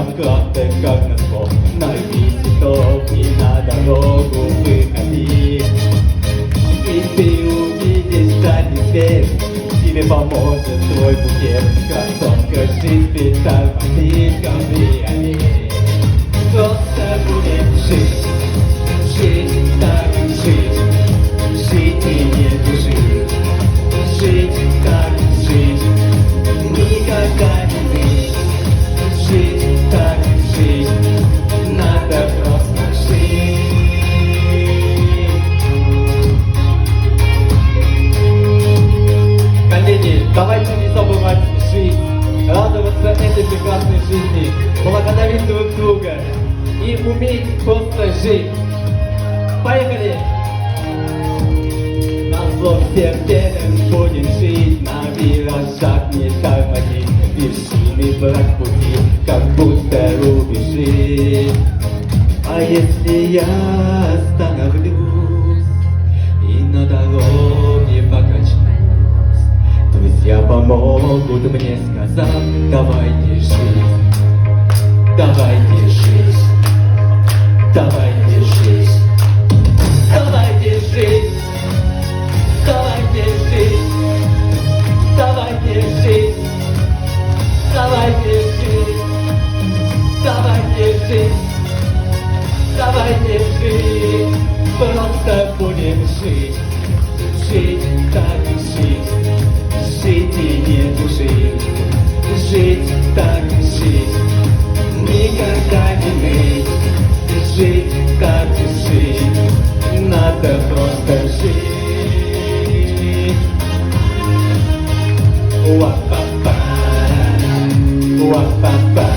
там классно, как назло. Найди цветов и на дорогу выходи. И ты увидишь дальний свет, тебе поможет твой букет. Красотка, жизнь специально слишком реальнее. Просто будем жить, жить так жить, жить и не душить, жить так жить, никогда не жить, жить так жить, надо просто жить. Коллеги, давайте не забывать жить, радоваться этой прекрасной жизни, благодарить друг друга и уметь просто жить. Поехали! Назло всем бедам будем жить, на виражах не тормозить, вершины враг пути, как будто убежит. А если я остановлюсь и на дороге покачнусь, друзья помогут мне сказать: давайте жить, давайте жить, давайте жить, давайте жить, давайте жить, давайте жить, давайте жить, давайте жить, давайте жить, просто будем жить, жить так жить, жить и не душить, жить так жить, никогда не ныть, жить так жить, надо просто жить. Уа-па-па, уа-па-па.